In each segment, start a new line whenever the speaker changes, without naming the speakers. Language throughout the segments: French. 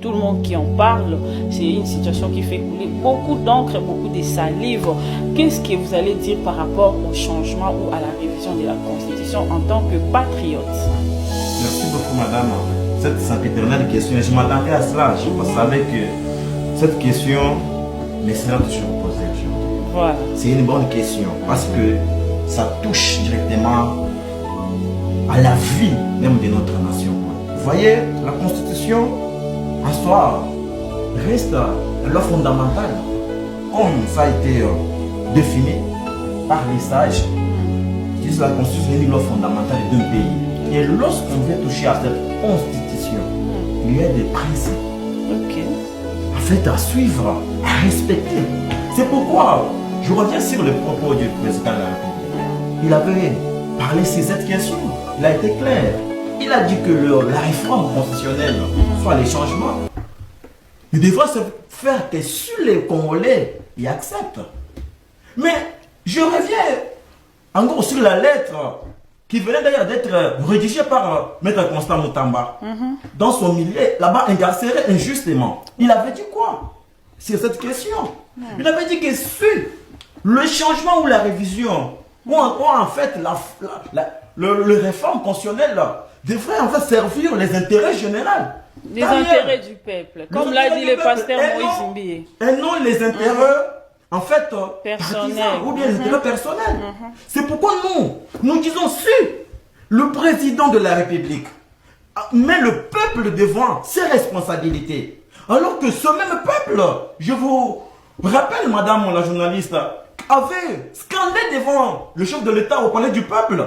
Tout le monde qui en parle, c'est une situation qui fait couler beaucoup d'encre, beaucoup de salive. Qu'est-ce que vous allez dire par rapport au changement ou à la révision de la Constitution en tant que patriote?
Merci beaucoup, madame. Cette sempiternelle question, je m'attendais à cela. Je savais que cette question me sera toujours posée aujourd'hui.
Voilà.
C'est une bonne question parce que ça touche directement à la vie même de notre nation. Vous voyez, la Constitution en soi reste la loi fondamentale comme ça a été défini par les sages. Disent la Constitution est une loi fondamentale d'un pays. Et lorsqu'on veut toucher à cette Constitution, il y a des principes en fait à suivre, à respecter. C'est pourquoi je reviens sur le propos du président de la République. Il avait parlé sur cette question. Il a été clair. Il a dit que la réforme constitutionnelle, soit les changements, ne devra se faire que sur les Congolais y acceptent. Mais je reviens en gros sur la lettre qui venait d'ailleurs d'être rédigée par Maître Constant Moutamba dans son milieu, là-bas incarcéré injustement. Il avait dit quoi sur cette question? Il avait dit que sur le changement ou la révision, ou en fait le réforme constitutionnelle devrait en fait servir les intérêts généraux.
Les intérêts du peuple, comme l'a dit le pasteur Moïse Mbié.
Et non les intérêts en fait
personnels
ou bien les intérêts personnels. C'est pourquoi nous disons si le président de la République met le peuple devant ses responsabilités, alors que ce même peuple, je vous rappelle madame la journaliste, avait scandé devant le chef de l'État au palais du peuple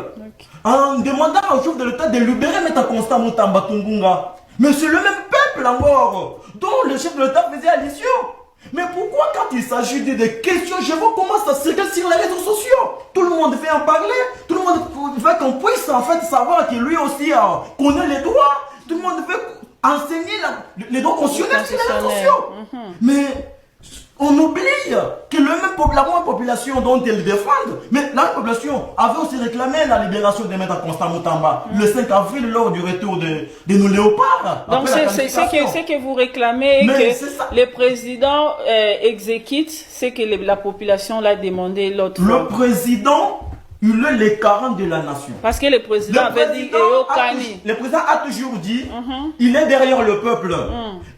en demandant au chef de l'État de libérer Maître Constant Moutamba Tungunga. Mais c'est le même peuple encore dont le chef de l'État faisait allusion. Mais pourquoi quand il s'agit des questions, je vois comment ça circule sur les réseaux sociaux. Tout le monde veut en parler, tout le monde veut qu'on puisse en fait savoir que lui aussi connaît les droits. Tout le monde veut enseigner les droits constitutionnels sur les réseaux sociaux. Mais on oublie que la même population dont ils défendent, mais la population avait aussi réclamé la libération de Maître Constant Moutamba le 5 avril lors du retour de nos léopards.
Donc c'est ce que vous réclamez,
mais
que le président exécute ce que la population l'a demandé l'autre fois.
Le président, il est le garant de la nation.
Parce que le président avait dit
le président a toujours dit il est derrière le peuple.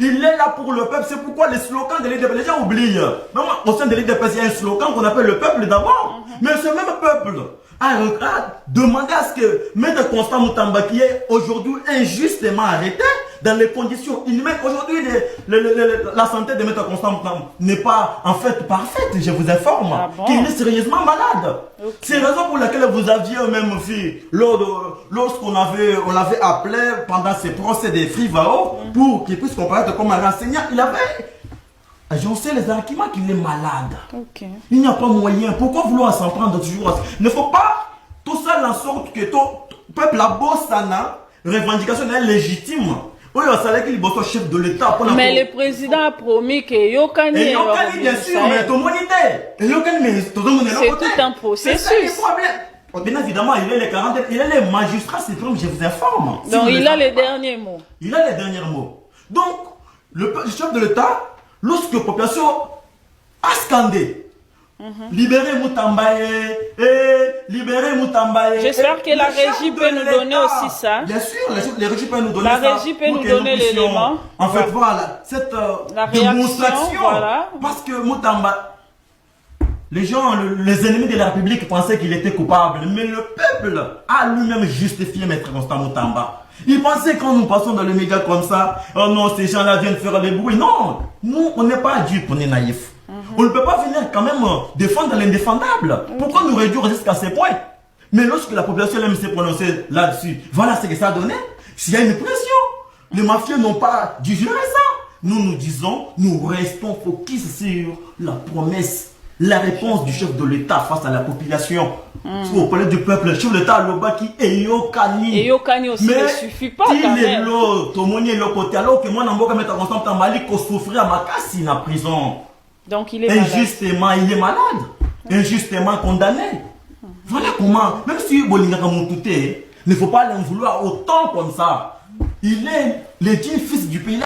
Il est là pour le peuple. C'est pourquoi les slogans de l'IDP, les gens oublient. Même au sein de l'IDP, il y a un slogan qu'on appelle le peuple d'abord. Mais ce même peuple a demandé à ce que Maître Constant Moutamba, qui est aujourd'hui injustement arrêté, dans les conditions inhumaines. Aujourd'hui, la santé de Maître Constant Moutamba n'est pas en fait parfaite, je vous informe. Qu'il est sérieusement malade. C'est la raison pour laquelle vous aviez même fait, lorsqu'on l'avait appelé pendant ces procès des Frivao, pour qu'il puisse comparaître comme un enseignant, il avait agencé les arguments qu'il est malade. Il n'y a pas moyen. Pourquoi vouloir s'en prendre toujours? Il ne faut pas tout ça en sorte que ton peuple a beau sana, revendication est légitime. Chef de l'État.
Mais le président a promis que Yokani.
Bien sûr, mais tout le monde est.
C'est tout un processus.
Bien évidemment, il est les 40, il est les magistrats suprêmes, je vous informe.
Donc il a les derniers mots.
Il a les derniers mots. Donc, le chef de l'État, lorsque la population a scandé, libérez Moutambaye, libérez Moutambaye.
J'espère que la régie peut nous donner aussi ça.
Bien sûr, la régie peut nous donner ça.
La régie peut nous donner l'élément.
En fait, voilà, cette démonstration. Voilà. Parce que Moutamba, les gens, les ennemis de la République pensaient qu'il était coupable. Mais le peuple a lui-même justifié Maître Constant Moutamba. Il pensait quand nous passons dans les médias comme ça, oh non, ces gens-là viennent faire des bruits. Non, nous, on n'est pas adultes, on est naïfs. On ne peut pas venir quand même défendre l'indéfendable. Pourquoi nous réduire jusqu'à ces points? Mais lorsque la population aime se prononcer là-dessus, voilà ce que ça a donné. S'il y a une pression, les mafieux n'ont pas digéré ça. Nous disons, nous restons focus sur la promesse, la réponse du chef de l'État face à la population. Au palais du peuple, le chef de l'État, Lobaki et Yokani.
Et Yokani aussi ne suffit pas quand même.
Il est l'autre, tout le monde est l'autre côté. Alors que moi, je vais mettre en Mali qu'on souffrir à ma casse en prison.
Donc il est
injustement, il est malade. Injustement condamné. Voilà comment, même si Bolinga Kamoutoute, il ne faut pas l'en vouloir autant comme ça. Il est le digne fils du pays.